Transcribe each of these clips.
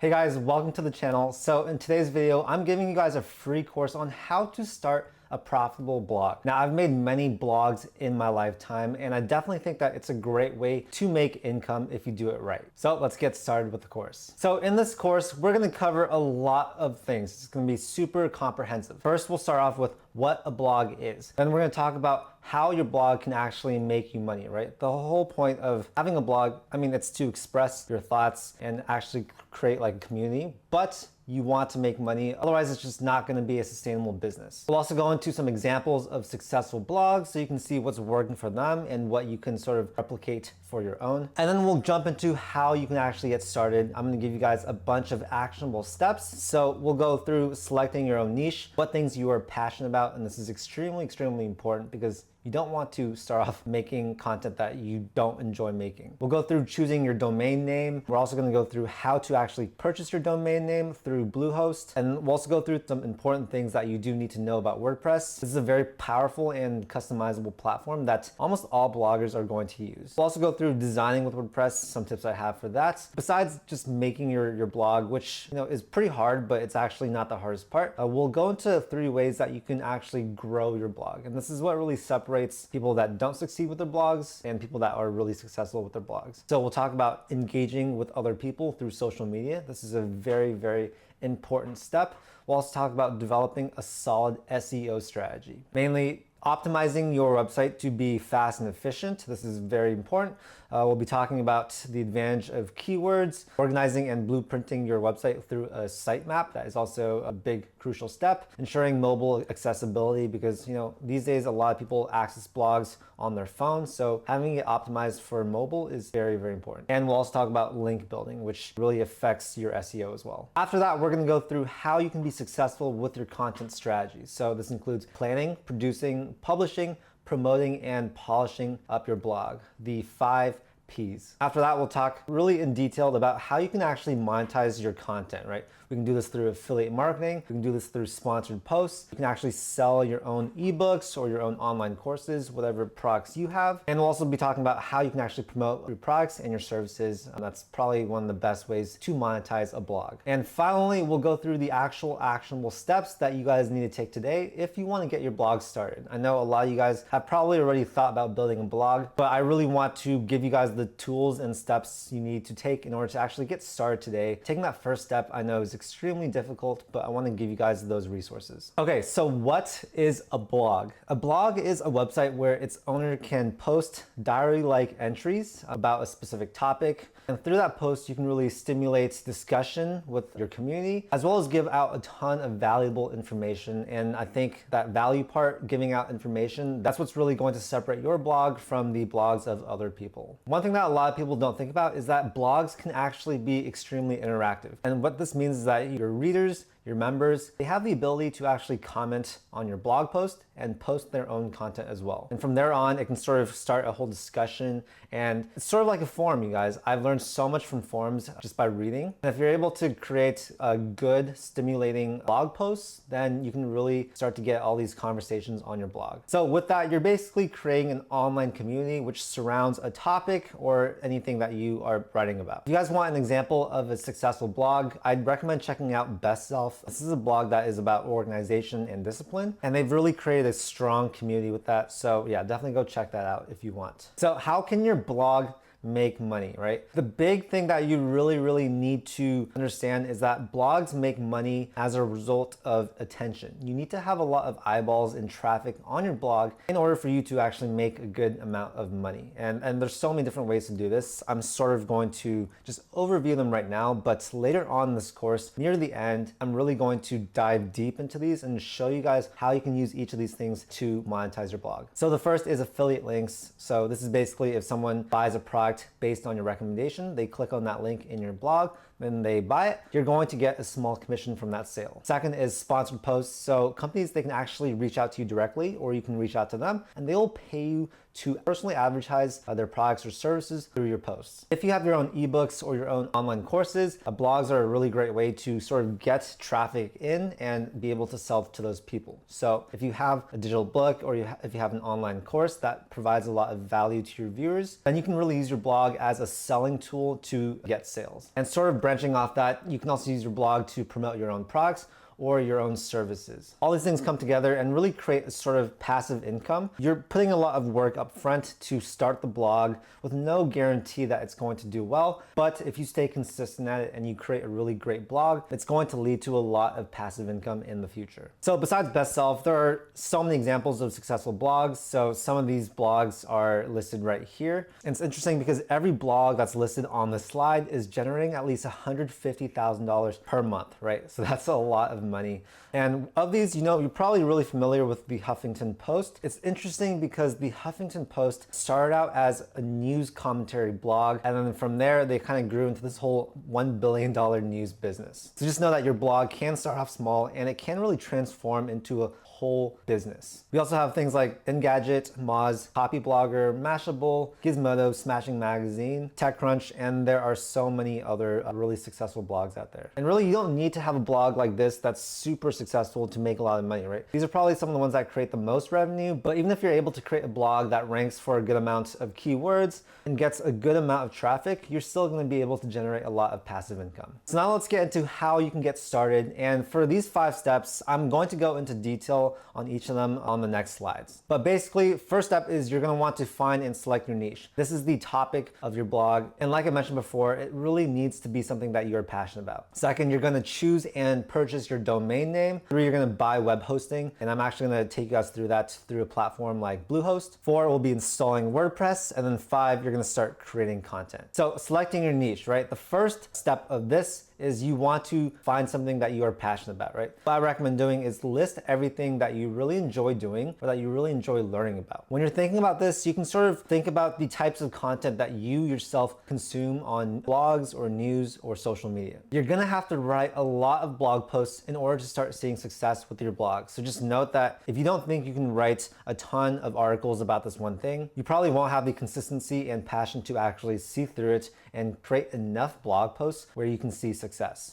Hey guys, welcome to the channel. So in today's video, I'm giving you guys a free course on how to start a profitable blog. Now, I've made many blogs in my lifetime, and I definitely think that it's a great way to make income if you do it right. So let's get started with the course. So in this course, we're gonna cover a lot of things. It's gonna be super comprehensive. First, we'll start off with what a blog is. Then we're gonna talk about how your blog can actually make you money, right? The whole point of having a blog, it's to express your thoughts and actually create like a community, but you want to make money. Otherwise, it's just not going to be a sustainable business. We'll also go into some examples of successful blogs so you can see what's working for them and what you can sort of replicate for your own. And then we'll jump into how you can actually get started. I'm going to give you guys a bunch of actionable steps. So we'll go through selecting your own niche, what things you are passionate about. And this is extremely important because you don't want to start off making content that you don't enjoy making. We'll go through choosing your domain name. We're also going to go through how to actually purchase your domain name through Bluehost. And we'll also go through some important things that you do need to know about WordPress. This is a very powerful and customizable platform that almost all bloggers are going to use. We'll also go through designing with WordPress, some tips I have for that. Besides just making your blog, which is pretty hard, but it's actually not the hardest part. We'll go into 3 ways that you can actually grow your blog. And this is what really separates people that don't succeed with their blogs and people that are really successful with their blogs. So we'll talk about engaging with other people through social media. This is a very important step. We'll also talk about developing a solid SEO strategy, mainly optimizing your website to be fast and efficient. This is very important. We'll be talking about the advantage of keywords, organizing and blueprinting your website through a sitemap. That is also a big crucial step. Ensuring mobile accessibility because these days a lot of people access blogs on their phone. So having it optimized for mobile is very important. And we'll also talk about link building, which really affects your SEO as well. After that, we're gonna go through how you can be successful with your content strategy. So this includes planning, producing, publishing, promoting, and polishing up your blog. The 5 P's. After that, we'll talk really in detail about how you can actually monetize your content, right? We can do this through affiliate marketing. We can do this through sponsored posts. You can actually sell your own ebooks or your own online courses, whatever products you have. And we'll also be talking about how you can actually promote your products and your services. That's probably one of the best ways to monetize a blog. And finally, we'll go through the actual actionable steps that you guys need to take today if you want to get your blog started. I know a lot of you guys have probably already thought about building a blog, but I really want to give you guys the tools and steps you need to take in order to actually get started today. Taking that first step I know is extremely difficult, but I want to give you guys those resources. Okay, so what is a blog? A blog is a website where its owner can post diary-like entries about a specific topic. And through that post, you can really stimulate discussion with your community, as well as give out a ton of valuable information. And I think that value part, giving out information, that's what's really going to separate your blog from the blogs of other people. One thing that a lot of people don't think about is that blogs can actually be extremely interactive. And what this means is that your readers, your members, they have the ability to actually comment on your blog post and post their own content as well. And from there on, it can sort of start a whole discussion. And it's sort of like a forum, you guys. I've learned so much from forums just by reading. And if you're able to create a good, stimulating blog posts, then you can really start to get all these conversations on your blog. So with that, you're basically creating an online community which surrounds a topic or anything that you are writing about. If you guys want an example of a successful blog, I'd recommend checking out Best Self. This is a blog that is about organization and discipline, and they've really created a strong community with that. So yeah, definitely go check that out if you want. So how can your blog make money, right? The big thing that you really need to understand is that blogs make money as a result of attention. You need to have a lot of eyeballs and traffic on your blog in order for you to actually make a good amount of money. And there's so many different ways to do this. I'm sort of going to just overview them right now, but later on in this course, near the end, I'm really going to dive deep into these and show you guys how you can use each of these things to monetize your blog. So the first is affiliate links. So this is basically if someone buys a product based on your recommendation, they click on that link in your blog, then they buy it, you're going to get a small commission from that sale. Second is sponsored posts. So companies, they can actually reach out to you directly, or you can reach out to them and they'll pay you to personally advertise their products or services through your posts. If you have your own ebooks or your own online courses, blogs are a really great way to sort of get traffic in and be able to sell to those people. So if you have a digital book or if you have an online course that provides a lot of value to your viewers, then you can really use your blog as a selling tool to get sales. And sort of branching off that, you can also use your blog to promote your own products or your own services. All these things come together and really create a sort of passive income. You're putting a lot of work up front to start the blog with no guarantee that it's going to do well, but if you stay consistent at it and you create a really great blog, it's going to lead to a lot of passive income in the future. So besides Best Self, there are so many examples of successful blogs. So some of these blogs are listed right here. And it's interesting because every blog that's listed on this slide is generating at least $150,000 per month, right? So that's a lot of money. And of these, you're probably really familiar with the Huffington Post. It's interesting because the Huffington Post started out as a news commentary blog, and then from there, they kind of grew into this whole $1 billion news business. So just know that your blog can start off small and it can really transform into a whole business. We also have things like Engadget, Moz, Copyblogger, Mashable, Gizmodo, Smashing Magazine, TechCrunch, and there are so many other really successful blogs out there. And really, you don't need to have a blog like this that's super successful to make a lot of money, right? These are probably some of the ones that create the most revenue, but even if you're able to create a blog that ranks for a good amount of keywords and gets a good amount of traffic, you're still going to be able to generate a lot of passive income. So now let's get into how you can get started. And for these 5 steps, I'm going to go into detail on each of them on the next slides. But basically, first step is you're going to want to find and select your niche. This is the topic of your blog. And like I mentioned before, it really needs to be something that you're passionate about. Second, you're going to choose and purchase your domain name. 3, you're going to buy web hosting. And I'm actually going to take you guys through that through a platform like Bluehost. 4, we'll be installing WordPress. And then 5, you're going to start creating content. So selecting your niche, right? The first step of this is you want to find something that you are passionate about, right? What I recommend doing is list everything that you really enjoy doing or that you really enjoy learning about. When you're thinking about this, you can sort of think about the types of content that you yourself consume on blogs or news or social media. You're gonna have to write a lot of blog posts in order to start seeing success with your blog. So just note that if you don't think you can write a ton of articles about this one thing, you probably won't have the consistency and passion to actually see through it and create enough blog posts where you can see success.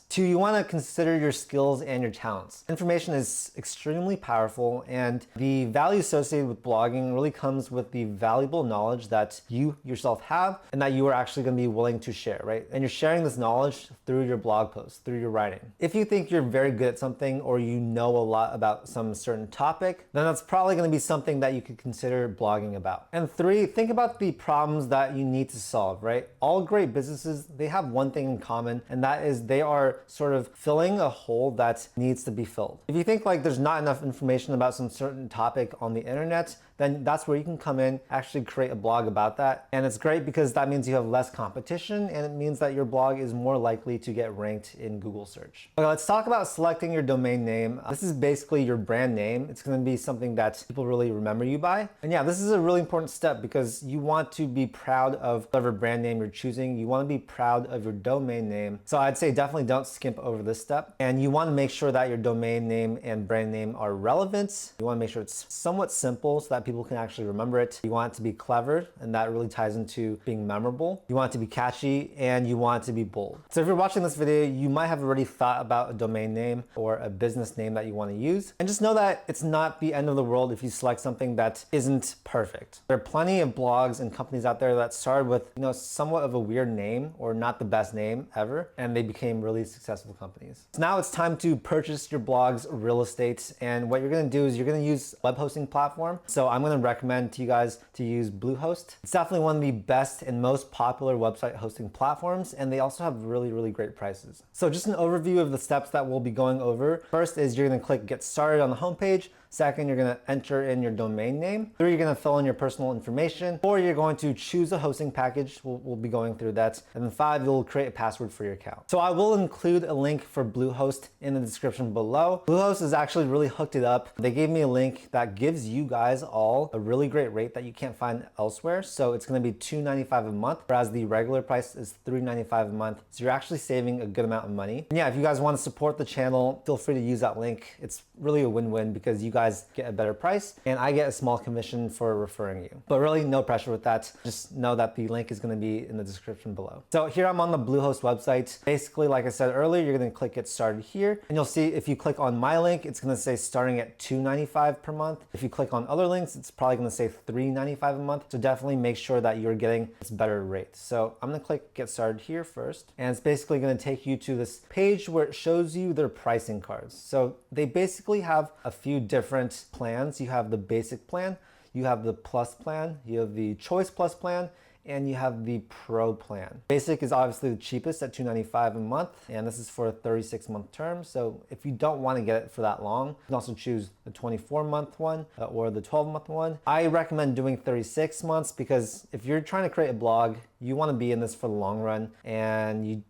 2, you want to consider your skills and your talents. Information is extremely powerful, and the value associated with blogging really comes with the valuable knowledge that you yourself have and that you are actually going to be willing to share, right? And you're sharing this knowledge through your blog posts, through your writing. If you think you're very good at something or you know a lot about some certain topic, then that's probably going to be something that you could consider blogging about. And 3, think about the problems that you need to solve, right? All great businesses, they have one thing in common, and that is they are sort of filling a hole that needs to be filled. If you think like there's not enough information about some certain topic on the internet, then that's where you can come in, actually create a blog about that. And it's great because that means you have less competition, and it means that your blog is more likely to get ranked in Google search. Okay, let's talk about selecting your domain name. This is basically your brand name. It's going to be something that people really remember you by. And yeah, this is a really important step because you want to be proud of whatever brand name you're choosing. You want to be proud of your domain name. So I'd say definitely don't skimp over this step. And you want to make sure that your domain name and brand name are relevant. You want to make sure it's somewhat simple so that people can actually remember it. You want it to be clever, and that really ties into being memorable. You want it to be catchy, and you want it to be bold. So if you're watching this video, you might have already thought about a domain name or a business name that you want to use. And just know that it's not the end of the world if you select something that isn't perfect. There are plenty of blogs and companies out there that started with, somewhat of a weird name or not the best name ever, and they became really successful companies. So now it's time to purchase your blog's real estate. And what you're going to do is you're going to use a web hosting platform. So I'm going to recommend to you guys to use Bluehost. It's definitely one of the best and most popular website hosting platforms, and they also have really, really great prices. So just an overview of the steps that we'll be going over. First is you're going to click Get Started on the homepage. Second, you're going to enter in your domain name. 3, you're going to fill in your personal information. 4, you're going to choose a hosting package. We'll be going through that. And then 5, you'll create a password for your account. So I will include a link for Bluehost in the description below. Bluehost is actually really hooked it up. They gave me a link that gives you guys all a really great rate that you can't find elsewhere. So it's going to be $2.95 a month, whereas the regular price is $3.95 a month. So you're actually saving a good amount of money. And yeah, if you guys want to support the channel, feel free to use that link. It's really a win-win because you guys guys get a better price and I get a small commission for referring you. But really no pressure with that. Just know that the link is going to be in the description below. So here I'm on the Bluehost website. Basically, like I said earlier, you're going to click get started here and you'll see if you click on my link, it's going to say starting at $2.95 per month. If you click on other links, it's probably going to say $3.95 a month. So definitely make sure that you're getting this better rate. So I'm going to click get started here first. And it's basically going to take you to this page where it shows you their pricing cards. So they basically have a few different plans. You have the basic plan, you have the plus plan, you have the choice plus plan, and you have the pro plan. Basic is obviously the cheapest at $2.95 a month, and this is for a 36-month term. So if you don't want to get it for that long, you can also choose the 24-month one or the 12-month one. I recommend doing 36 months because if you're trying to create a blog, you want to be in this for the long run, and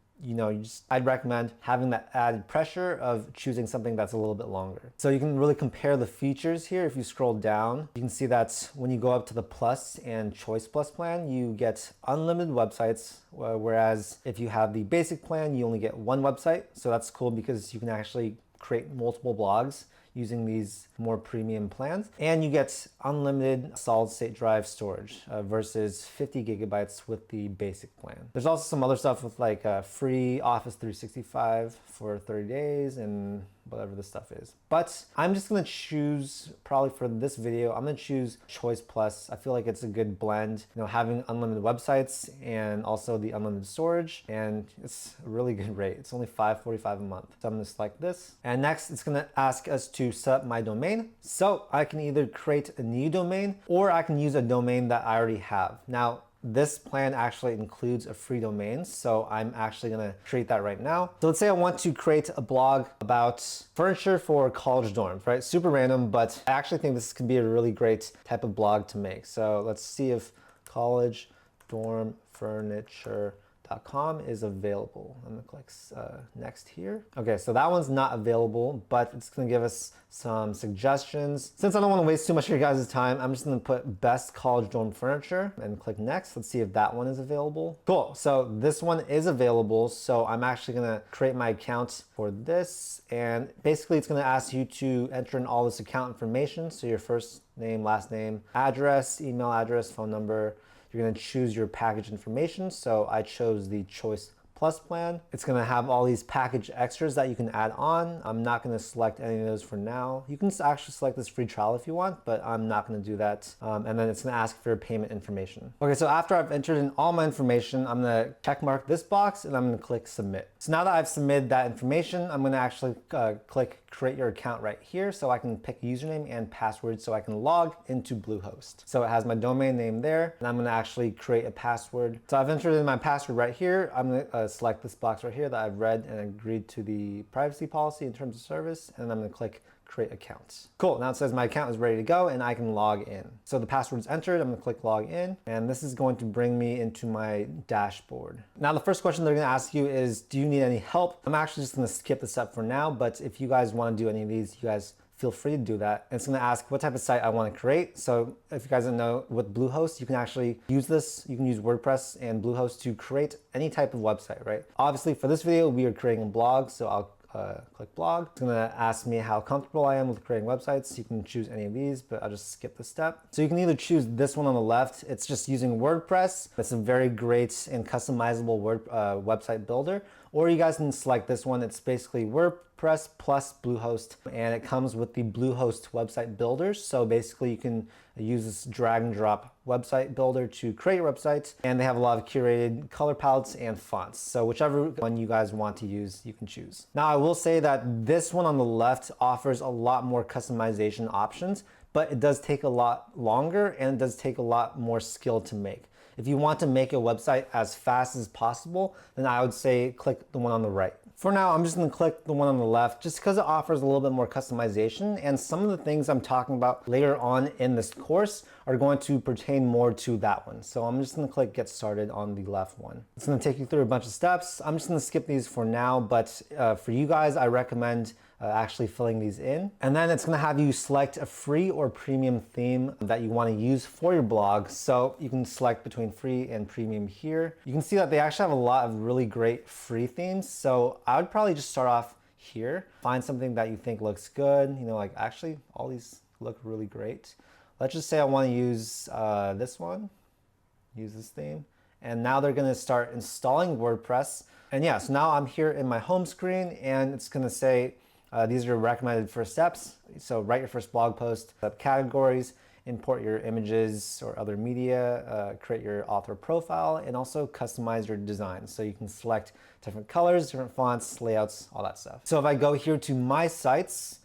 I'd recommend having that added pressure of choosing something that's a little bit longer. So you can really compare the features here. If you scroll down, you can see that when you go up to the plus and choice plus plan, you get unlimited websites. Whereas if you have the basic plan, you only get one website. So that's cool because you can actually create multiple blogs using these more premium plans, and you get unlimited solid state drive storage versus 50 gigabytes with the basic plan. There's also some other stuff with like free Office 365 for 30 days and whatever this stuff is. But I'm just gonna choose, probably for this video, I'm gonna choose Choice Plus. I feel like it's a good blend, having unlimited websites and also the unlimited storage, and it's a really good rate. It's only $5.45 a month. So I'm gonna select this. And next, it's gonna ask us to set up my domain. So I can either create a new domain or I can use a domain that I already have. Now, this plan actually includes a free domain, so I'm actually gonna create that right now. So let's say I want to create a blog about furniture for college dorms, right? Super random, but I actually think this could be a really great type of blog to make. So let's see if college dorm furniture.com is available. I'm gonna click next here. Okay, so that one's not available, but it's gonna give us some suggestions. Since I don't wanna waste too much of your guys' time, I'm just gonna put best college dorm furniture and click next. Let's see if that one is available. Cool, so this one is available. So I'm actually gonna create my account for this. And basically it's gonna ask you to enter in all this account information. So your first name, last name, address, email address, phone number. You're gonna choose your package information. So I chose the Choice Plus plan. It's gonna have all these package extras that you can add on. I'm not gonna select any of those for now. You can actually select this free trial if you want, but I'm not gonna do that. And then it's gonna ask for your payment information. Okay, so after I've entered in all my information, I'm gonna check mark this box and I'm gonna click submit. So now that I've submitted that information, I'm gonna actually click create your account right here so I can pick username and password so I can log into Bluehost. So it has my domain name there, and I'm gonna actually create a password. So I've entered in my password right here. I'm gonna select this box right here that I've read and agreed to the privacy policy in terms of service, and I'm gonna click create accounts. Cool, now it says my account is ready to go and I can log in. So the password's entered, I'm gonna click log in, and this is going to bring me into my dashboard. Now the first question they're gonna ask you is, do you need any help? I'm actually just gonna skip this up for now, but if you guys wanna do any of these, you guys feel free to do that. And it's gonna ask what type of site I wanna create. So if you guys don't know, with Bluehost, you can actually use this. You can use WordPress and Bluehost to create any type of website, right? Obviously for this video, we are creating a blog, so I'll click blog. It's gonna ask me how comfortable I am with creating websites. You can choose any of these, but I'll just skip this step. So you can either choose this one on the left. It's just using WordPress. It's a very great and customizable website builder. Or you guys can select this one. It's basically WordPress plus Bluehost, and it comes with the Bluehost website builder. So basically you can use this drag and drop website builder to create your website, and they have a lot of curated color palettes and fonts. So whichever one you guys want to use, you can choose. Now I will say that this one on the left offers a lot more customization options, but it does take a lot longer and it does take a lot more skill to make. If you want to make a website as fast as possible, then I would say click the one on the right. For now, I'm just gonna click the one on the left just because it offers a little bit more customization, and some of the things I'm talking about later on in this course are going to pertain more to that one. So I'm just gonna click get started on the left one. It's gonna take you through a bunch of steps. I'm just gonna skip these for now, but for you guys, I recommend actually filling these in. And then it's gonna have you select a free or premium theme that you wanna use for your blog. So you can select between free and premium here. You can see that they actually have a lot of really great free themes. So I would probably just start off here. Find something that you think looks good. You know, like actually all these look really great. Let's just say I want to use this one, use this theme. And now they're gonna start installing WordPress. And yeah, so now I'm here in my home screen and it's gonna say, these are recommended first steps. So write your first blog post, subcategories, import your images or other media, create your author profile, and also customize your design. So you can select different colors, different fonts, layouts, all that stuff. So if I go here to my sites,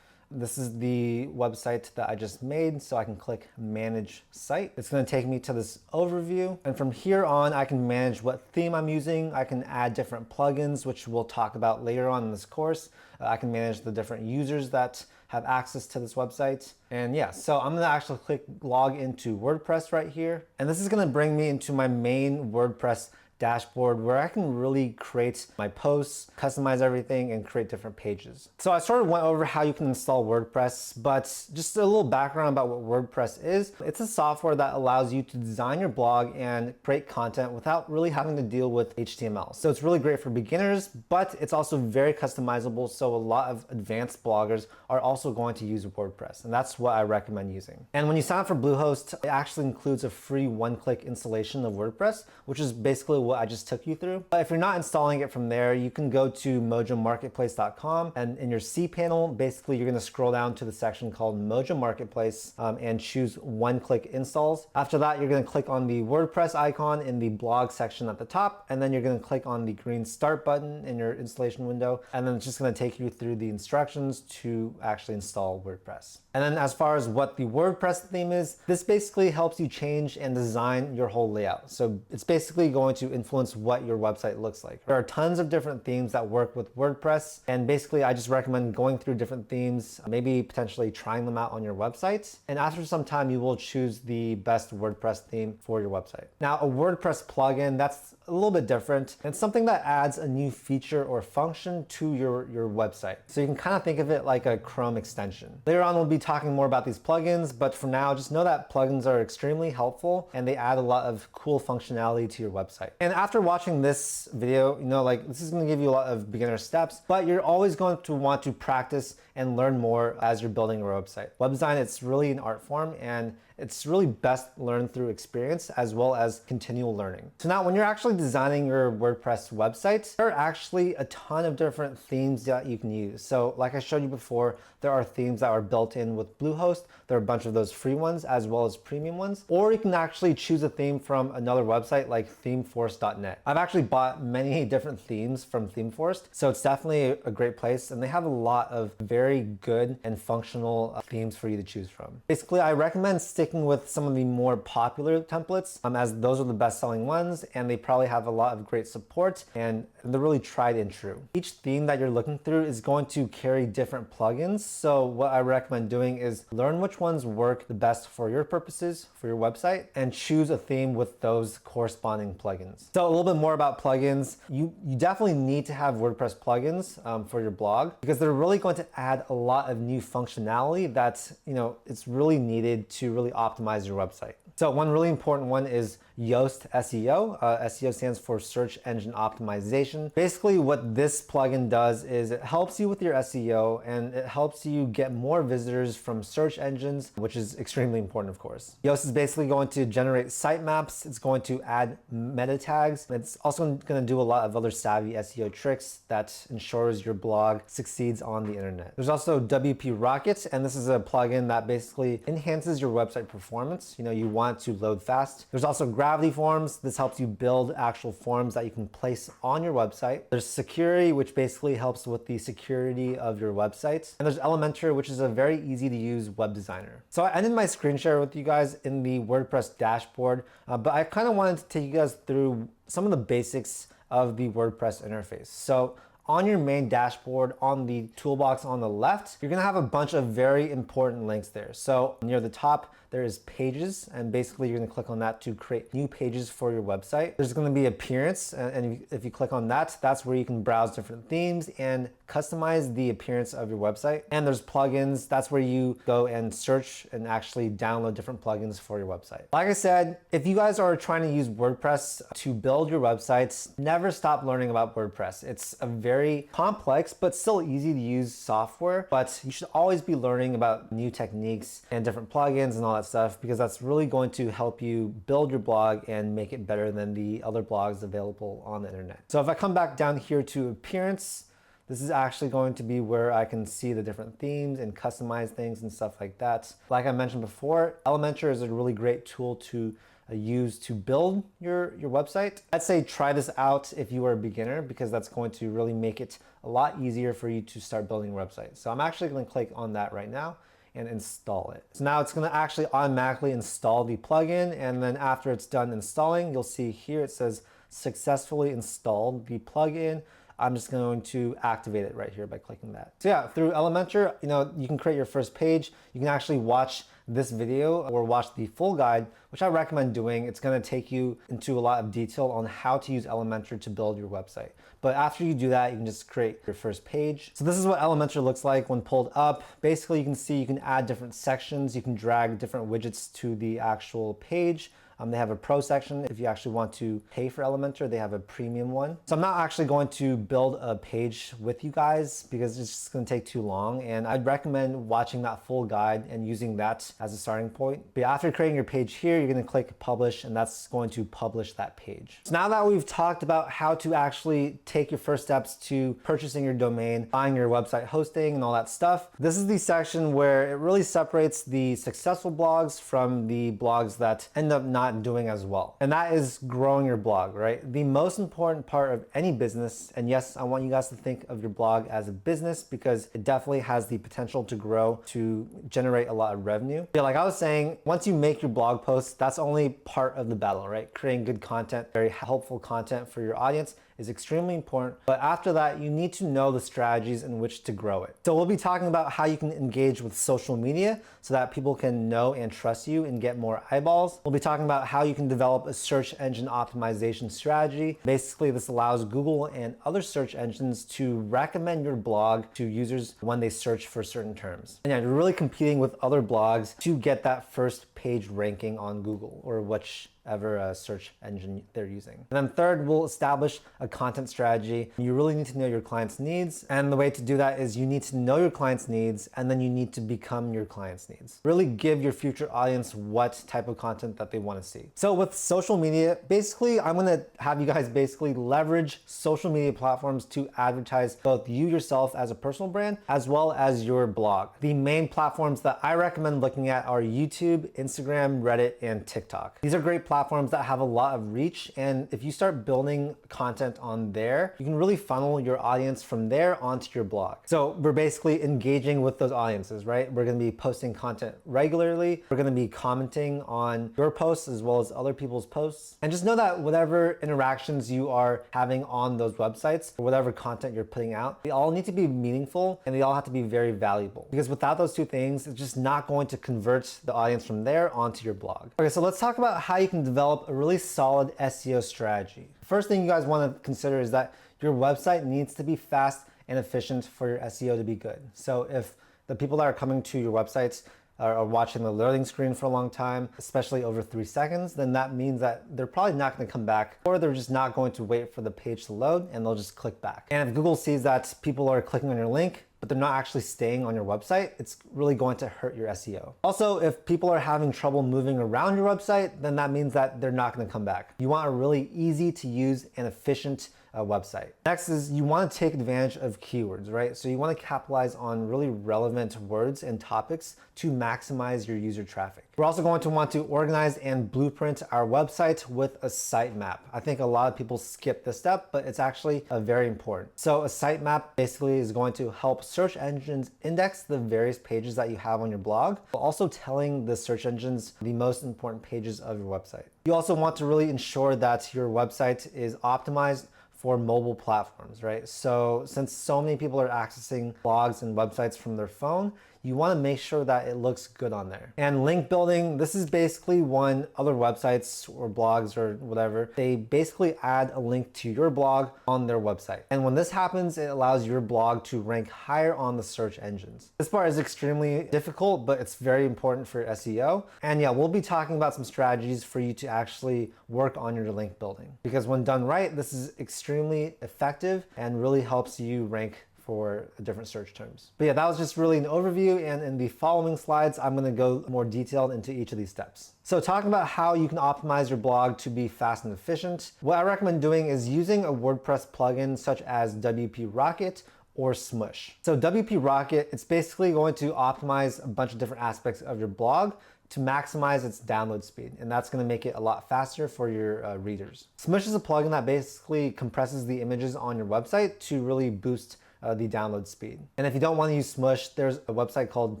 this is the website that I just made, so I can click Manage Site. It's gonna take me to this overview, and from here on, I can manage what theme I'm using. I can add different plugins, which we'll talk about later on in this course. I can manage the different users that have access to this website. And yeah, so I'm gonna actually click log into WordPress right here. And this is gonna bring me into my main WordPress dashboard where I can really create my posts, customize everything, and create different pages. So I sort of went over how you can install WordPress, but just a little background about what WordPress is. It's a software that allows you to design your blog and create content without really having to deal with HTML. So it's really great for beginners, but it's also very customizable. So a lot of advanced bloggers are also going to use WordPress, and that's what I recommend using. And when you sign up for Bluehost, it actually includes a free one-click installation of WordPress, which is basically what I just took you through. But if you're not installing it from there, you can go to mojomarketplace.com, and in your C panel, basically you're gonna scroll down to the section called Mojo Marketplace and choose one-click installs. After that, you're gonna click on the WordPress icon in the blog section at the top, and then you're gonna click on the green start button in your installation window, and then it's just gonna take you through the instructions to actually install WordPress. And then as far as what the WordPress theme is, this basically helps you change and design your whole layout. So it's basically going to influence what your website looks like. There are tons of different themes that work with WordPress, and basically I just recommend going through different themes, maybe potentially trying them out on your website. And after some time, you will choose the best WordPress theme for your website. Now, a WordPress plugin, that's a little bit different. It's something that adds a new feature or function to your website. So you can kind of think of it like a Chrome extension. Later on, we'll be talking more about these plugins, but for now, just know that plugins are extremely helpful and they add a lot of cool functionality to your website. And after watching this video, you know, like this is gonna give you a lot of beginner steps, but you're always going to want to practice and learn more as you're building your website. Web design, it's really an art form, and it's really best learned through experience as well as continual learning. So now when you're actually designing your WordPress website, there are actually a ton of different themes that you can use. So like I showed you before, there are themes that are built in with Bluehost. There are a bunch of those free ones as well as premium ones. Or you can actually choose a theme from another website like themeforest.net. I've actually bought many different themes from Themeforest, so it's definitely a great place, and they have a lot of very good and functional themes for you to choose from. Basically, I recommend sticking with some of the more popular templates as those are the best-selling ones, and they probably have a lot of great support, and they're really tried and true. Each theme that you're looking through is going to carry different plugins, so what I recommend doing is learn which ones work the best for your purposes, for your website, and choose a theme with those corresponding plugins. So a little bit more about plugins. You definitely need to have WordPress plugins for your blog, because they're really going to add a lot of new functionality that's, you know, it's really needed to really optimize your website. So one really important one is Yoast SEO. SEO stands for Search Engine Optimization. Basically what this plugin does is it helps you with your SEO, and it helps you get more visitors from search engines, which is extremely important, of course. Yoast is basically going to generate sitemaps. It's going to add meta tags. It's also going to do a lot of other savvy SEO tricks that ensures your blog succeeds on the internet. There's also WP Rocket, and this is a plugin that basically enhances your website performance. You know, you want to load fast. There's also Gravity Forms. This helps you build actual forms that you can place on your website. There's Security, which basically helps with the security of your website. And there's Elementor, which is a very easy to use web designer. So I ended my screen share with you guys in the WordPress dashboard, but I kind of wanted to take you guys through some of the basics of the WordPress interface. So on your main dashboard, on the toolbox on the left, you're gonna have a bunch of very important links there. So near the top, there is pages, and basically you're gonna click on that to create new pages for your website. There's gonna be appearance, and if you click on that, that's where you can browse different themes and customize the appearance of your website. And there's plugins, that's where you go and search and actually download different plugins for your website. Like I said, if you guys are trying to use WordPress to build your websites, never stop learning about WordPress. It's a very very complex but still easy to use software. But you should always be learning about new techniques and different plugins and all that stuff, because that's really going to help you build your blog and make it better than the other blogs available on the internet. So if I come back down here to appearance, this is actually going to be where I can see the different themes and customize things and stuff like that. Like I mentioned before, Elementor is a really great tool to use to build your website. I'd say try this out if you are a beginner, because that's going to really make it a lot easier for you to start building a website. So I'm actually going to click on that right now and install it. So now it's going to actually automatically install the plugin, and then after it's done installing, you'll see here it says successfully installed the plugin. I'm just going to activate it right here by clicking that. So yeah, through Elementor, you can create your first page. You can actually watch this video or watch the full guide, which I recommend doing. It's going to take you into a lot of detail on how to use Elementor to build your website. But after you do that, you can just create your first page. So this is what Elementor looks like when pulled up. Basically, you can see you can add different sections. You can drag different widgets to the actual page. They have a pro section. If you actually want to pay for Elementor, they have a premium one. So I'm not actually going to build a page with you guys because it's just going to take too long. And I'd recommend watching that full guide and using that as a starting point. But after creating your page here, you're going to click publish, and that's going to publish that page. So now that we've talked about how to actually take your first steps to purchasing your domain, buying your website hosting and all that stuff, this is the section where it really separates the successful blogs from the blogs that end up not doing as well. And that is growing your blog, right? The most important part of any business, and yes, I want you guys to think of your blog as a business because it definitely has the potential to grow, to generate a lot of revenue. Yeah, like I was saying, once you make your blog posts, that's only part of the battle, right? Creating good content, very helpful content for your audience is extremely important. But after that, you need to know the strategies in which to grow it. So we'll be talking about how you can engage with social media so that people can know and trust you and get more eyeballs. We'll be talking about how you can develop a search engine optimization strategy. Basically, this allows Google and other search engines to recommend your blog to users when they search for certain terms. And yeah, you're really competing with other blogs to get that first page ranking on Google or whichever search engine they're using. And then third, we'll establish a content strategy. You really need to know your client's needs. And the way to do that is you need to know your client's needs, and then you need to become your client's needs. Really give your future audience what type of content that they want to see. So with social media, basically, I'm going to have you guys basically leverage social media platforms to advertise both you yourself as a personal brand, as well as your blog. The main platforms that I recommend looking at are YouTube, Instagram, Reddit, and TikTok. These are great platforms that have a lot of reach, and if you start building content on there, you can really funnel your audience from there onto your blog. So we're basically engaging with those audiences, right? We're going to be posting content regularly. We're going to be commenting on your posts as well as other people's posts. And just know that whatever interactions you are having on those websites, or whatever content you're putting out, they all need to be meaningful and they all have to be very valuable. Because without those two things, it's just not going to convert the audience from there onto your blog. Okay, so let's talk about how you can develop a really solid SEO strategy. First thing you guys want to consider is that your website needs to be fast and efficient for your SEO to be good. So if the people that are coming to your websites are watching the loading screen for a long time, especially over 3 seconds, then that means that they're probably not going to come back, or they're just not going to wait for the page to load and they'll just click back. And if Google sees that people are clicking on your link, but they're not actually staying on your website, it's really going to hurt your SEO. Also, if people are having trouble moving around your website, then that means that they're not going to come back. You want a really easy to use and efficient website. Next is you want to take advantage of keywords, right? So you want to capitalize on really relevant words and topics to maximize your user traffic. We're also going to want to organize and blueprint our website with a sitemap. I think a lot of people skip this step, but it's actually very important. So a sitemap basically is going to help search engines index the various pages that you have on your blog, while also telling the search engines the most important pages of your website. You also want to really ensure that your website is optimized for mobile platforms, right? So since so many people are accessing blogs and websites from their phone, you want to make sure that it looks good on there. And link building, this is basically when other websites or blogs or whatever, they basically add a link to your blog on their website. And when this happens, it allows your blog to rank higher on the search engines. This part is extremely difficult, but it's very important for SEO. And yeah, we'll be talking about some strategies for you to actually work on your link building. Because when done right, this is extremely effective and really helps you rank for different search terms. But yeah, that was just really an overview, and in the following slides, I'm gonna go more detailed into each of these steps. So talking about how you can optimize your blog to be fast and efficient, what I recommend doing is using a WordPress plugin such as WP Rocket or Smush. So WP Rocket, it's basically going to optimize a bunch of different aspects of your blog to maximize its download speed, and that's going to make it a lot faster for your readers. Smush is a plugin that basically compresses the images on your website to really boost the download speed. And if you don't want to use Smush, there's a website called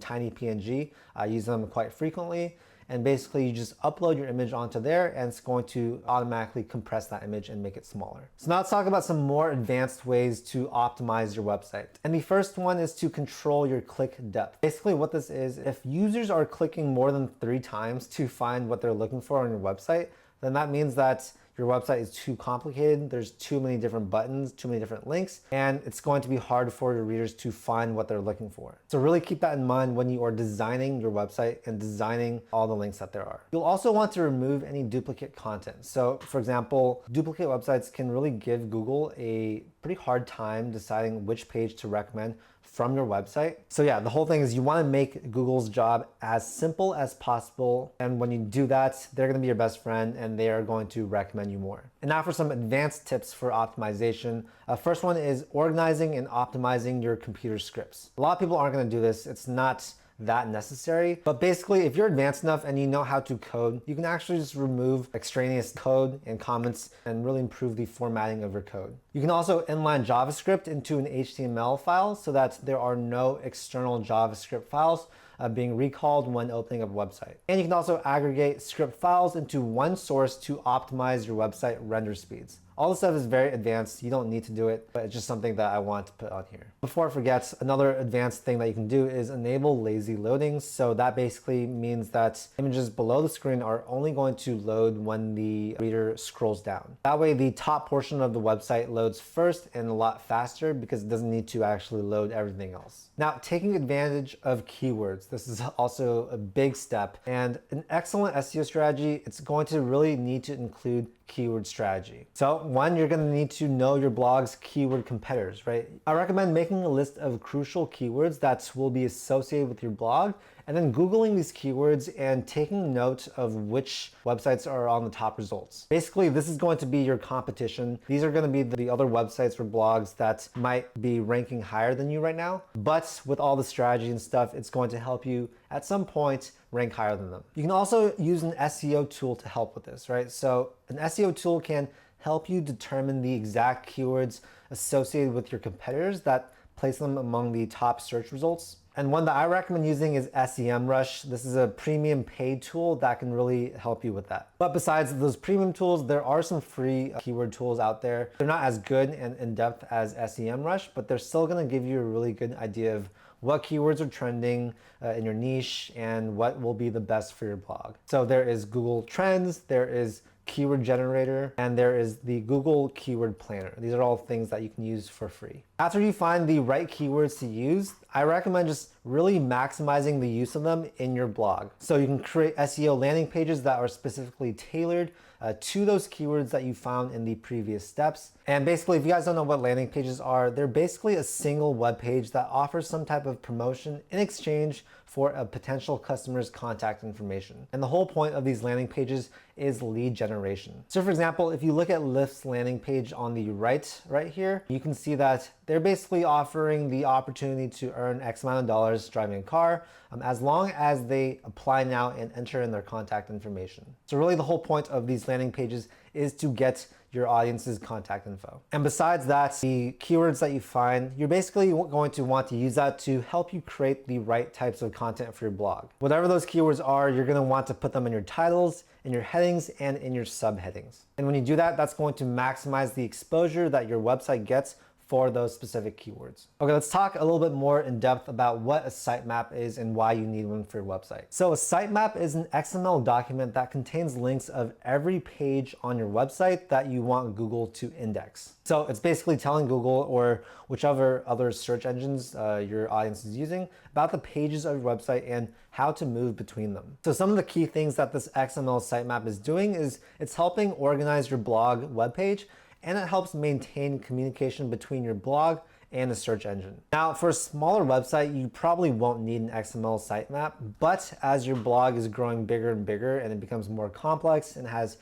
TinyPNG. I use them quite frequently. And basically you just upload your image onto there and it's going to automatically compress that image and make it smaller. So now let's talk about some more advanced ways to optimize your website. And the first one is to control your click depth. Basically what this is, if users are clicking more than 3 times to find what they're looking for on your website, then that means that your website is too complicated, there's too many different buttons, too many different links, and it's going to be hard for your readers to find what they're looking for. So really keep that in mind when you are designing your website and designing all the links that there are. You'll also want to remove any duplicate content. So for example, duplicate websites can really give Google a pretty hard time deciding which page to recommend from your website. So yeah, the whole thing is you want to make Google's job as simple as possible. And when you do that, they're going to be your best friend and they are going to recommend you more. And now for some advanced tips for optimization. First one is organizing and optimizing your computer scripts. A lot of people aren't going to do this. It's not that necessary. But basically, if you're advanced enough and you know how to code, you can actually just remove extraneous code and comments and really improve the formatting of your code. You can also inline JavaScript into an HTML file so that there are no external JavaScript files being recalled when opening up a website. And you can also aggregate script files into one source to optimize your website render speeds. All this stuff is very advanced. You don't need to do it, but it's just something that I want to put on here. Before I forget, another advanced thing that you can do is enable lazy loading. So that basically means that images below the screen are only going to load when the reader scrolls down. That way the top portion of the website loads first and a lot faster because it doesn't need to actually load everything else. Now, taking advantage of keywords. This is also a big step, and an excellent SEO strategy, it's going to really need to include keyword strategy. So one, you're going to need to know your blog's keyword competitors, right? I recommend making a list of crucial keywords that will be associated with your blog, and then Googling these keywords and taking note of which websites are on the top results. Basically, this is going to be your competition. These are going to be the other websites or blogs that might be ranking higher than you right now. But with all the strategy and stuff, it's going to help you at some point rank higher than them. You can also use an SEO tool to help with this, right? So an SEO tool can help you determine the exact keywords associated with your competitors that place them among the top search results. And one that I recommend using is SEMrush. This is a premium paid tool that can really help you with that. But besides those premium tools, there are some free keyword tools out there. They're not as good and in-depth as SEMrush, but they're still gonna give you a really good idea of what keywords are trending in your niche and what will be the best for your blog. So there is Google Trends, there is Keyword Generator, and there is the Google Keyword Planner. These are all things that you can use for free. After you find the right keywords to use, I recommend just really maximizing the use of them in your blog. So you can create SEO landing pages that are specifically tailored to those keywords that you found in the previous steps. And basically, if you guys don't know what landing pages are, they're basically a single web page that offers some type of promotion in exchange for a potential customer's contact information. And the whole point of these landing pages is lead generation. So for example, if you look at Lyft's landing page on the right here, you can see that they're basically offering the opportunity to earn X amount of dollars driving a car as long as they apply now and enter in their contact information. So really the whole point of these landing pages is to get your audience's contact info. And besides that, the keywords that you find, you're basically going to want to use that to help you create the right types of content for your blog. Whatever those keywords are, you're gonna want to put them in your titles, in your headings, and in your subheadings. And when you do that, that's going to maximize the exposure that your website gets for those specific keywords. Okay, let's talk a little bit more in depth about what a sitemap is and why you need one for your website. So a sitemap is an XML document that contains links of every page on your website that you want Google to index. So it's basically telling Google or whichever other search engines your audience is using about the pages of your website and how to move between them. So some of the key things that this XML sitemap is doing is it's helping organize your blog webpage, and it helps maintain communication between your blog and the search engine. Now, for a smaller website, you probably won't need an XML sitemap, but as your blog is growing bigger and bigger and it becomes more complex and has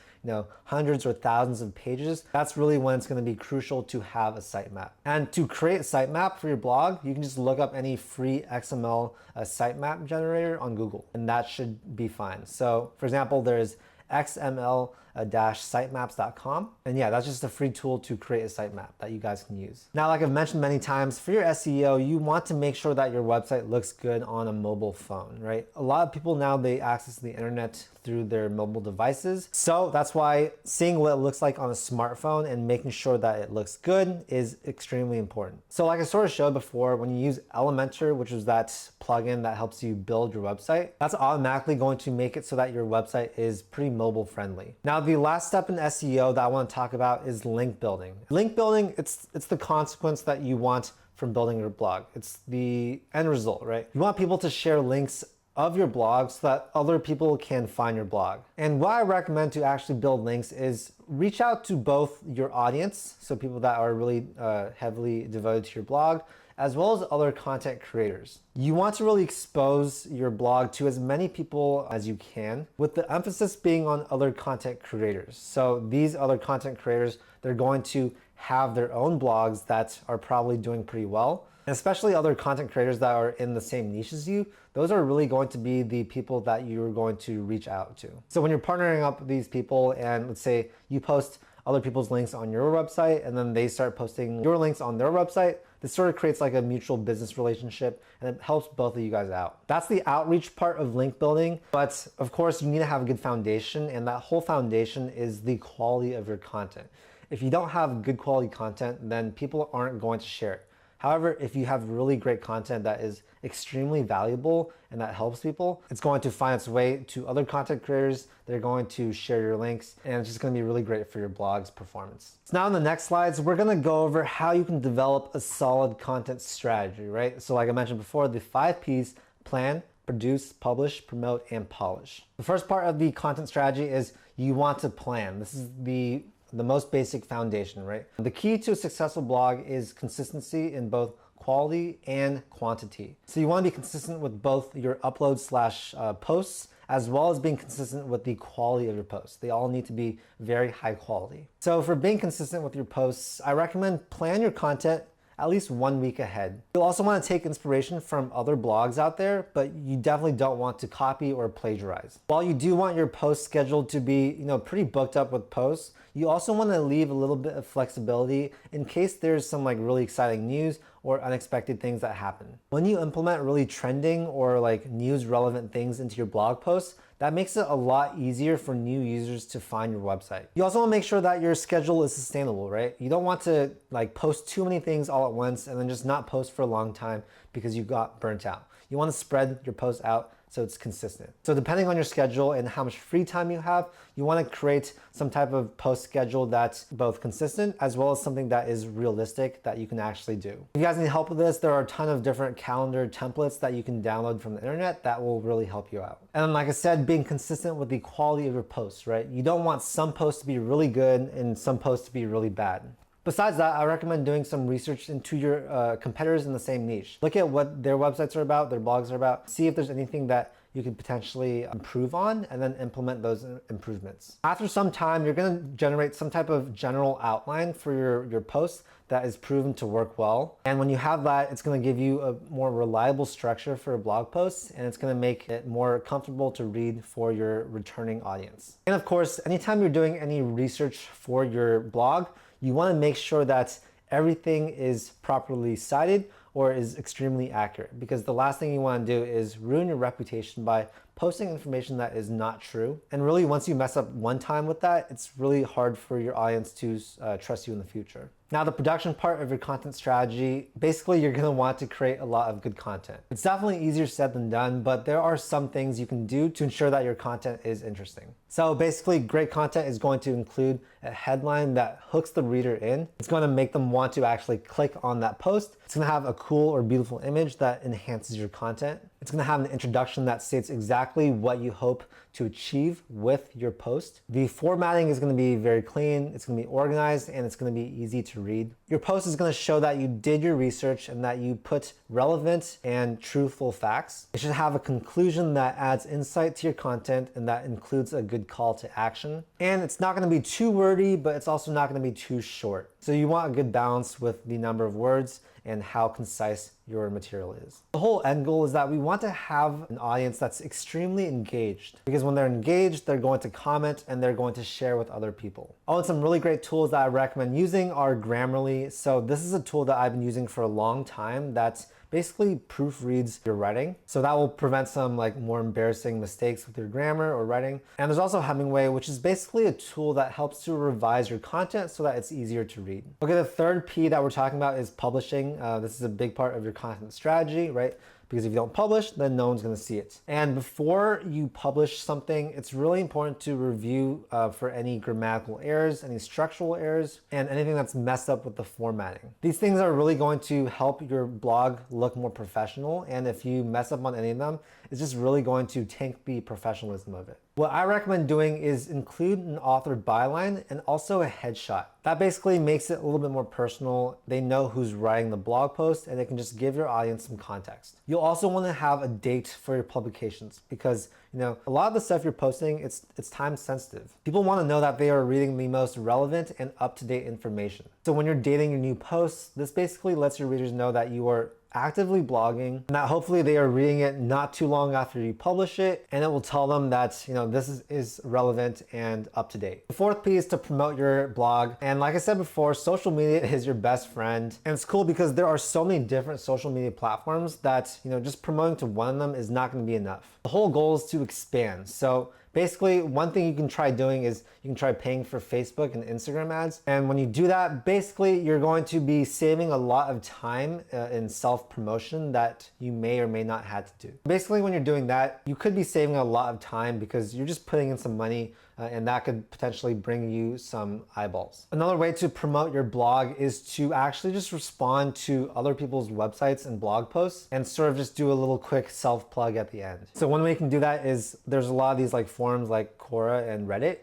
hundreds or thousands of pages, that's really when it's going to be crucial to have a sitemap. And to create a sitemap for your blog, you can just look up any free XML sitemap generator on Google, and that should be fine. So, for example, there's xml-sitemaps.com. And yeah, that's just a free tool to create a sitemap that you guys can use. Now, like I've mentioned many times, for your SEO, you want to make sure that your website looks good on a mobile phone, right? A lot of people now, they access the internet through their mobile devices. So that's why seeing what it looks like on a smartphone and making sure that it looks good is extremely important. So like I sort of showed before, when you use Elementor, which is that plugin that helps you build your website, that's automatically going to make it so that your website is pretty mobile friendly. Now, the last step in SEO that I want to talk about is link building. Link building, it's the consequence that you want from building your blog. It's the end result, right? You want people to share links of your blog so that other people can find your blog. And what I recommend to actually build links is reach out to both your audience, so people that are really heavily devoted to your blog, as well as other content creators. You want to really expose your blog to as many people as you can, with the emphasis being on other content creators. So these other content creators, they're going to have their own blogs that are probably doing pretty well. And especially other content creators that are in the same niche as you, those are really going to be the people that you're going to reach out to. So when you're partnering up with these people, and let's say you post other people's links on your website and then they start posting your links on their website, this sort of creates like a mutual business relationship, and it helps both of you guys out. That's the outreach part of link building, but of course you need to have a good foundation, and that whole foundation is the quality of your content. If you don't have good quality content, then people aren't going to share it. However, if you have really great content that is extremely valuable and that helps people, it's going to find its way to other content creators. They're going to share your links, and it's just going to be really great for your blog's performance. So now in the next slides, we're going to go over how you can develop a solid content strategy, right? So like I mentioned before, the 5 Ps: plan, produce, publish, promote, and polish. The first part of the content strategy is you want to plan. This is the most basic foundation, right? The key to a successful blog is consistency in both quality and quantity. So you want to be consistent with both your uploads/posts, as well as being consistent with the quality of your posts. They all need to be very high quality. So for being consistent with your posts, I recommend plan your content at least 1 week ahead. You'll also want to take inspiration from other blogs out there, but you definitely don't want to copy or plagiarize. While you do want your post scheduled to be, pretty booked up with posts, you also want to leave a little bit of flexibility in case there's some like really exciting news or unexpected things that happen. When you implement really trending or like news relevant things into your blog posts, that makes it a lot easier for new users to find your website. You also want to make sure that your schedule is sustainable, right? You don't want to like post too many things all at once and then just not post for a long time because you got burnt out. You want to spread your posts out so it's consistent. So depending on your schedule and how much free time you have, you want to create some type of post schedule that's both consistent as well as something that is realistic that you can actually do. If you guys need help with this, there are a ton of different calendar templates that you can download from the internet that will really help you out. And then, like I said, being consistent with the quality of your posts, right? You don't want some posts to be really good and some posts to be really bad. Besides that, I recommend doing some research into your competitors in the same niche. Look at what their websites are about, their blogs are about, see if there's anything that you could potentially improve on, and then implement those improvements. After some time, you're gonna generate some type of general outline for your posts that is proven to work well. And when you have that, it's gonna give you a more reliable structure for blog posts, and it's gonna make it more comfortable to read for your returning audience. And of course, anytime you're doing any research for your blog, you wanna make sure that everything is properly cited or is extremely accurate, because the last thing you want to do is ruin your reputation by posting information that is not true. And really, once you mess up one time with that, it's really hard for your audience to trust you in the future. Now, the production part of your content strategy, basically you're gonna want to create a lot of good content. It's definitely easier said than done, but there are some things you can do to ensure that your content is interesting. So basically, great content is going to include a headline that hooks the reader in. It's gonna make them want to actually click on that post. It's gonna have a cool or beautiful image that enhances your content. It's gonna have an introduction that states exactly what you hope to achieve with your post. The formatting is gonna be very clean, it's gonna be organized, and it's gonna be easy to read. Your post is gonna show that you did your research and that you put relevant and truthful facts. It should have a conclusion that adds insight to your content and that includes a good call to action. And it's not gonna be too wordy, but it's also not gonna be too short. So you want a good balance with the number of words and how concise your material is. The whole end goal is that we want to have an audience that's extremely engaged, because when they're engaged, they're going to comment and they're going to share with other people. Oh, and some really great tools that I recommend using are Grammarly. So this is a tool that I've been using for a long time that's basically proofreads your writing. So that will prevent some more embarrassing mistakes with your grammar or writing. And there's also Hemingway, which is basically a tool that helps to revise your content so that it's easier to read. Okay, the third P that we're talking about is publishing. This is a big part of your content strategy, right? Because if you don't publish, then no one's gonna see it. And before you publish something, it's really important to review for any grammatical errors, any structural errors, and anything that's messed up with the formatting. These things are really going to help your blog look more professional, and if you mess up on any of them, it's just really going to tank the professionalism of it. What I recommend doing is include an authored byline and also a headshot. That basically makes it a little bit more personal. They know who's writing the blog post and they can just give your audience some context. You'll also want to have a date for your publications because a lot of the stuff you're posting, it's time sensitive. People want to know that they are reading the most relevant and up-to-date information. So when you're dating your new posts, this basically lets your readers know that you are actively blogging and that hopefully they are reading it not too long after you publish it, and it will tell them that this is relevant and up to date. The fourth P is to promote your blog, and like I said before, social media is your best friend, and it's cool because there are so many different social media platforms that just promoting to one of them is not going to be enough. The whole goal is to expand. So basically, one thing you can try doing is you can try paying for Facebook and Instagram ads. And when you do that, basically, you're going to be saving a lot of time in self-promotion that you may or may not have to do. Basically, when you're doing that, you could be saving a lot of time because you're just putting in some money and that could potentially bring you some eyeballs. Another way to promote your blog is to actually just respond to other people's websites and blog posts and sort of just do a little quick self-plug at the end. So one way you can do that is there's a lot of these forums like Quora and Reddit.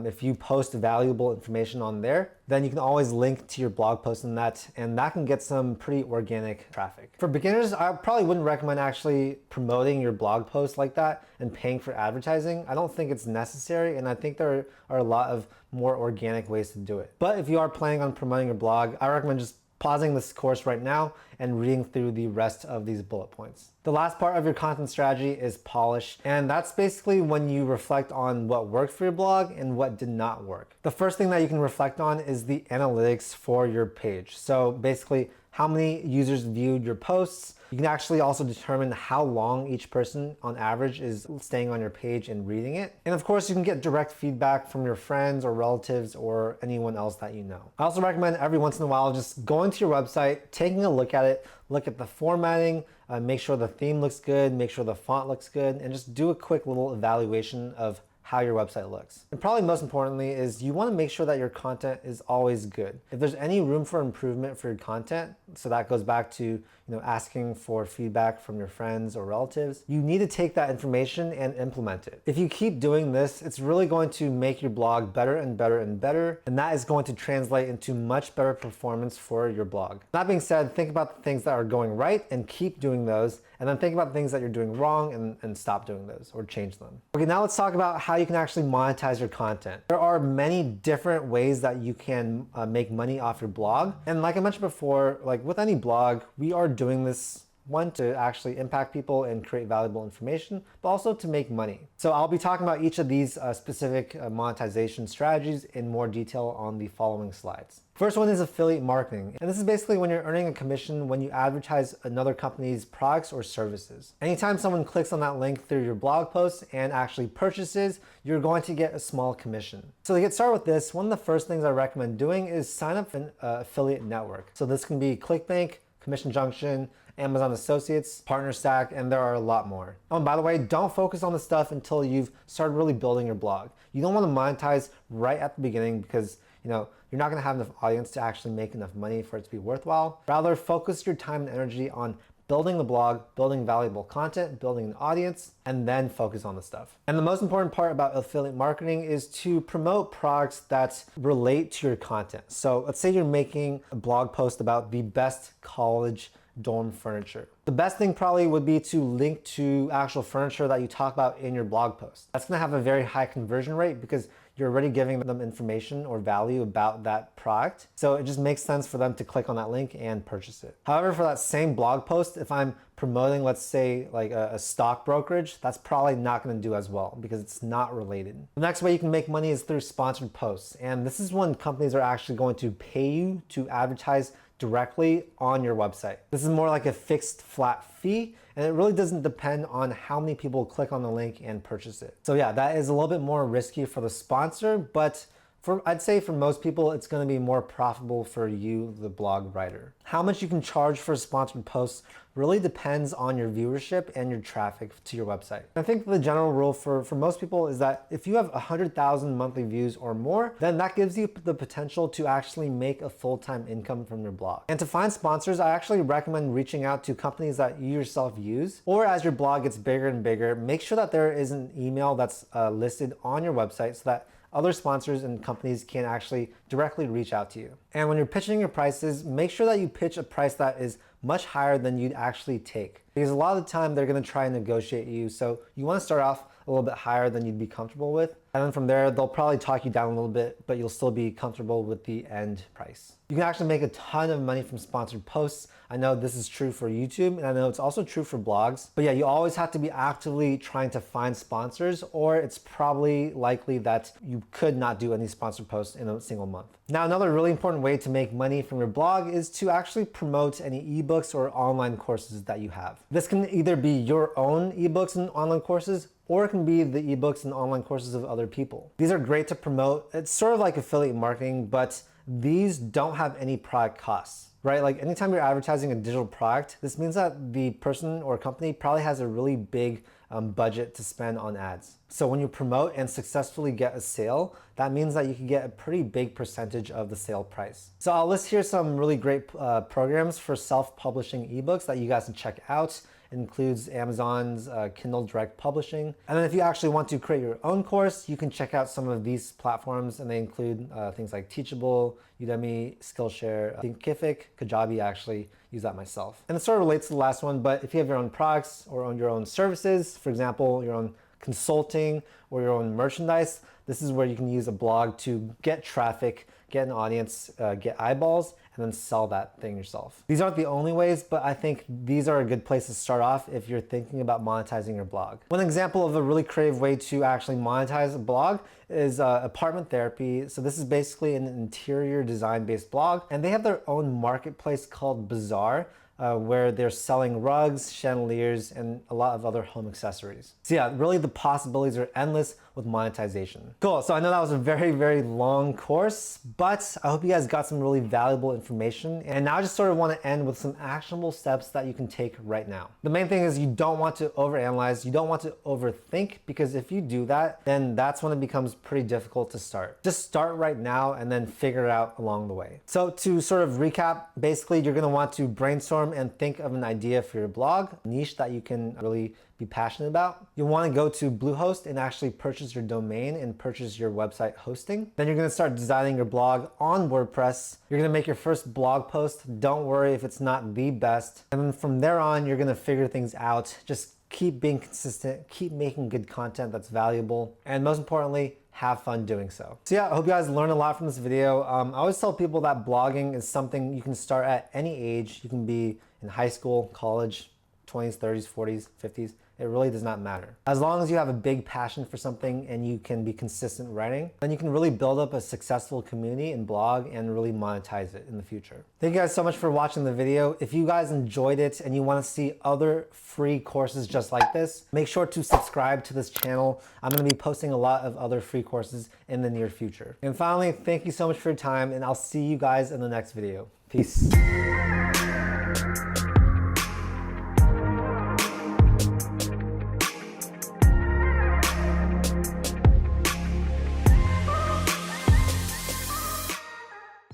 If you post valuable information on there, then you can always link to your blog post in that, and that can get some pretty organic traffic. For beginners, I probably wouldn't recommend actually promoting your blog post like that and paying for advertising. I don't think it's necessary, and I think there are a lot of more organic ways to do it. But if you are planning on promoting your blog, I recommend just pausing this course right now and reading through the rest of these bullet points. The last part of your content strategy is polish, and that's basically when you reflect on what worked for your blog and what did not work. The first thing that you can reflect on is the analytics for your page. So basically, how many users viewed your posts. You can actually also determine how long each person on average is staying on your page and reading it. And of course, you can get direct feedback from your friends or relatives or anyone else that you know. I also recommend every once in a while just going to your website, taking a look at it, look at the formatting, make sure the theme looks good, make sure the font looks good, and just do a quick little evaluation of how your website looks. And probably most importantly is you want to make sure that your content is always good. If there's any room for improvement for your content, so that goes back to asking for feedback from your friends or relatives, you need to take that information and implement it. If you keep doing this, it's really going to make your blog better and better and better, and that is going to translate into much better performance for your blog. That being said, think about the things that are going right and keep doing those, and then think about the things that you're doing wrong and stop doing those or change them. Okay, now let's talk about how you can actually monetize your content. There are many different ways that you can make money off your blog. And like I mentioned before, like with any blog, we are doing this One, to actually impact people and create valuable information, but also to make money. So I'll be talking about each of these specific monetization strategies in more detail on the following slides. First one is affiliate marketing. And this is basically when you're earning a commission when you advertise another company's products or services. Anytime someone clicks on that link through your blog post and actually purchases, you're going to get a small commission. So to get started with this, one of the first things I recommend doing is sign up for an affiliate network. So this can be ClickBank, Commission Junction, Amazon Associates, Partner Stack, and there are a lot more. Oh, and by the way, don't focus on this stuff until you've started really building your blog. You don't want to monetize right at the beginning because you're not going to have enough audience to actually make enough money for it to be worthwhile. Rather, focus your time and energy on building the blog, building valuable content, building an audience, and then focus on the stuff. And the most important part about affiliate marketing is to promote products that relate to your content. So let's say you're making a blog post about the best college dorm furniture. The best thing probably would be to link to actual furniture that you talk about in your blog post. That's going to have a very high conversion rate because you're already giving them information or value about that product. So it just makes sense for them to click on that link and purchase it. However, for that same blog post, if I'm promoting, let's say, like a stock brokerage, that's probably not going to do as well because it's not related. The next way you can make money is through sponsored posts. And this is when companies are actually going to pay you to advertise directly on your website. This is more like a fixed flat fee, and it really doesn't depend on how many people click on the link and purchase it. So yeah, that is a little bit more risky for the sponsor, but I'd say for most people, it's going to be more profitable for you, the blog writer. How much you can charge for sponsored posts really depends on your viewership and your traffic to your website. I think the general rule for most people is that if you have 100,000 monthly views or more, then that gives you the potential to actually make a full-time income from your blog. And to find sponsors, I actually recommend reaching out to companies that you yourself use, or as your blog gets bigger and bigger, make sure that there is an email that's listed on your website so that other sponsors and companies can actually directly reach out to you. And when you're pitching your prices, make sure that you pitch a price that is much higher than you'd actually take. Because a lot of the time they're gonna try and negotiate you. So you wanna start off a little bit higher than you'd be comfortable with. And then from there, they'll probably talk you down a little bit, but you'll still be comfortable with the end price. You can actually make a ton of money from sponsored posts. I know this is true for YouTube, and I know it's also true for blogs. But yeah, you always have to be actively trying to find sponsors, or it's probably likely that you could not do any sponsored posts in a single month. Now, another really important way to make money from your blog is to actually promote any ebooks or online courses that you have. This can either be your own ebooks and online courses, or it can be the ebooks and online courses of other people. These are great to promote. It's sort of like affiliate marketing, but these don't have any product costs, right? Like anytime you're advertising a digital product, this means that the person or company probably has a really big budget to spend on ads. So when you promote and successfully get a sale, that means that you can get a pretty big percentage of the sale price. So I'll list here some really great programs for self-publishing ebooks that you guys can check out. It includes Amazon's Kindle Direct Publishing. And then if you actually want to create your own course, you can check out some of these platforms, and they include things like Teachable, Udemy, Skillshare, Thinkific, Kajabi. I actually use that myself. And it sort of relates to the last one, but if you have your own products or own your own services, for example, your own consulting or your own merchandise, this is where you can use a blog to get traffic, get an audience, get eyeballs, and then sell that thing yourself. These aren't the only ways, but I think these are a good place to start off if you're thinking about monetizing your blog. One example of a really creative way to actually monetize a blog is Apartment Therapy. So this is basically an interior design-based blog, and they have their own marketplace called Bazaar, where they're selling rugs, chandeliers, and a lot of other home accessories. So yeah, really the possibilities are endless with monetization. Cool, so I know that was a very, very long course, but I hope you guys got some really valuable information. And now I just sort of want to end with some actionable steps that you can take right now. The main thing is you don't want to overanalyze, you don't want to overthink, because if you do that, then that's when it becomes pretty difficult to start. Just start right now and then figure it out along the way. So to sort of recap, basically you're gonna want to brainstorm and think of an idea for your blog, a niche that you can really be passionate about. You'll want to go to Bluehost and actually purchase your domain and purchase your website hosting. Then you're going to start designing your blog on WordPress. You're going to make your first blog post. Don't worry if it's not the best. And then from there on, you're going to figure things out. Just keep being consistent, keep making good content that's valuable, and most importantly, have fun doing so. So yeah, I hope you guys learned a lot from this video. I always tell people that blogging is something you can start at any age. You can be in high school, college, 20s, 30s, 40s, 50s. It really does not matter. As long as you have a big passion for something and you can be consistent writing, then you can really build up a successful community and blog and really monetize it in the future. Thank you guys so much for watching the video. If you guys enjoyed it and you want to see other free courses just like this, make sure to subscribe to this channel. I'm going to be posting a lot of other free courses in the near future. And finally, thank you so much for your time, and I'll see you guys in the next video. Peace.